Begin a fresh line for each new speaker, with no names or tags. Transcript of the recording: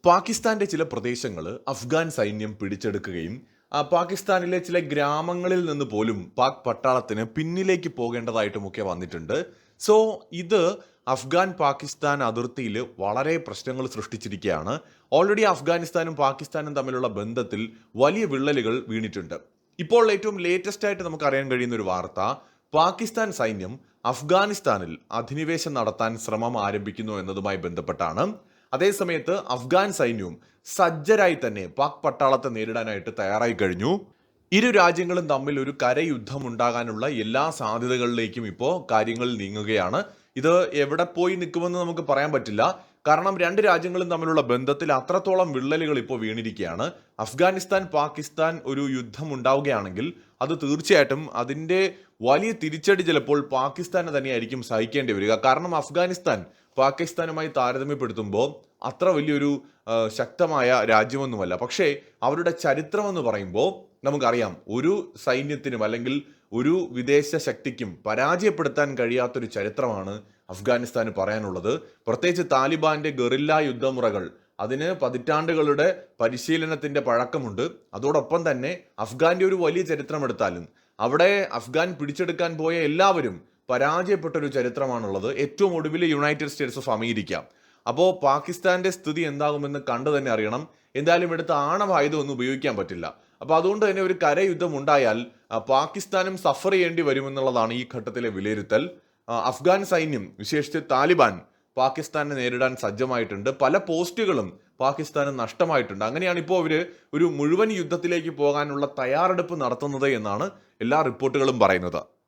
പാകിസ്ഥാന്റെ ചില പ്രദേശങ്ങൾ അഫ്ഗാൻ സൈന്യം പിടിച്ചെടുക്കുകയും പാകിസ്ഥാനിലെ ചില ഗ്രാമങ്ങളിൽ നിന്ന് പോലും പാക് പട്ടാളത്തിന് പിന്നിലേക്ക് പോകേണ്ടതായിട്ടുമൊക്കെ വന്നിട്ടുണ്ട്. സോ ഇത് അഫ്ഗാൻ പാകിസ്ഥാൻ അതിർത്തിയിൽ വളരെ പ്രശ്നങ്ങൾ സൃഷ്ടിച്ചിരിക്കുകയാണ്. ഓൾറെഡി അഫ്ഗാനിസ്ഥാനും പാകിസ്ഥാനും തമ്മിലുള്ള ബന്ധത്തിൽ വലിയ വിള്ളലുകൾ വീണിട്ടുണ്ട്. ഇപ്പോൾ ഏറ്റവും ലേറ്റസ്റ്റ് ആയിട്ട് നമുക്ക് അറിയാൻ കഴിയുന്ന ഒരു വാർത്ത, പാകിസ്ഥാൻ സൈന്യം അഫ്ഗാനിസ്ഥാനിൽ അധിനിവേശം നടത്താൻ ശ്രമം ആരംഭിക്കുന്നു എന്നതുമായി ബന്ധപ്പെട്ടാണ്. അതേസമയത്ത് അഫ്ഗാൻ സൈന്യവും സജ്ജരായി തന്നെ പാക് പട്ടാളത്തെ നേരിടാനായിട്ട് തയ്യാറായി കഴിഞ്ഞു. ഇരു രാജ്യങ്ങളും തമ്മിൽ ഒരു കരയുദ്ധം ഉണ്ടാകാനുള്ള എല്ലാ സാധ്യതകളിലേക്കും ഇപ്പോൾ കാര്യങ്ങൾ നീങ്ങുകയാണ്. ഇത് എവിടെ പോയി നിൽക്കുമെന്ന് നമുക്ക് പറയാൻ പറ്റില്ല. കാരണം രണ്ട് രാജ്യങ്ങളും തമ്മിലുള്ള ബന്ധത്തിൽ അത്രത്തോളം വിള്ളലുകൾ ഇപ്പോൾ വീണിരിക്കുകയാണ്. അഫ്ഗാനിസ്ഥാൻ പാകിസ്ഥാൻ ഒരു യുദ്ധം ഉണ്ടാവുകയാണെങ്കിൽ അത് തീർച്ചയായിട്ടും അതിൻ്റെ വലിയ തിരിച്ചടി ചിലപ്പോൾ പാകിസ്ഥാനെ തന്നെയായിരിക്കും സഹിക്കേണ്ടി വരിക. കാരണം അഫ്ഗാനിസ്ഥാൻ പാകിസ്ഥാനുമായി താരതമ്യപ്പെടുത്തുമ്പോൾ അത്ര വലിയൊരു ശക്തമായ രാജ്യമൊന്നുമല്ല. പക്ഷേ അവരുടെ ചരിത്രം എന്ന് പറയുമ്പോൾ നമുക്കറിയാം, ഒരു സൈന്യത്തിനും അല്ലെങ്കിൽ ഒരു വിദേശ ശക്തിക്കും പരാജയപ്പെടുത്താൻ കഴിയാത്തൊരു ചരിത്രമാണ് അഫ്ഗാനിസ്ഥാന് പറയാനുള്ളത്. പ്രത്യേകിച്ച് താലിബാന്റെ ഗറില്ല യുദ്ധമുറകൾ, അതിന് പതിറ്റാണ്ടുകളുടെ പരിശീലനത്തിന്റെ പഴക്കമുണ്ട്. അതോടൊപ്പം തന്നെ അഫ്ഗാന്റെ ഒരു വലിയ ചരിത്രം എടുത്താലും അവിടെ അഫ്ഗാൻ പിടിച്ചെടുക്കാൻ പോയ എല്ലാവരും പരാജയപ്പെട്ടൊരു ചരിത്രമാണുള്ളത്. ഏറ്റവും ഒടുവിൽ യുണൈറ്റഡ് സ്റ്റേറ്റ്സ് ഓഫ് അമേരിക്ക. അപ്പോൾ പാകിസ്ഥാന്റെ സ്ഥിതി എന്താകുമെന്ന് കണ്ടു തന്നെ അറിയണം. എന്തായാലും എടുത്ത ആണവായുധം ഒന്നും ഉപയോഗിക്കാൻ പറ്റില്ല. അപ്പോൾ അതുകൊണ്ട് തന്നെ ഒരു കരയുദ്ധം ഉണ്ടായാൽ പാകിസ്ഥാനും സഫർ ചെയ്യേണ്ടി വരുമെന്നുള്ളതാണ് ഈ ഘട്ടത്തിലെ വിലയിരുത്തൽ. അഫ്ഗാൻ സൈന്യം, വിശേഷിച്ച് താലിബാൻ, പാകിസ്ഥാനെ നേരിടാൻ സജ്ജമായിട്ടുണ്ട്. പല പോസ്റ്റുകളും പാകിസ്ഥാന് നഷ്ടമായിട്ടുണ്ട്. അങ്ങനെയാണ് ഇപ്പോൾ അവർ ഒരു മുഴുവൻ യുദ്ധത്തിലേക്ക് പോകാനുള്ള തയ്യാറെടുപ്പ് നടത്തുന്നത് എന്നാണ് എല്ലാ റിപ്പോർട്ടുകളും പറയുന്നത്.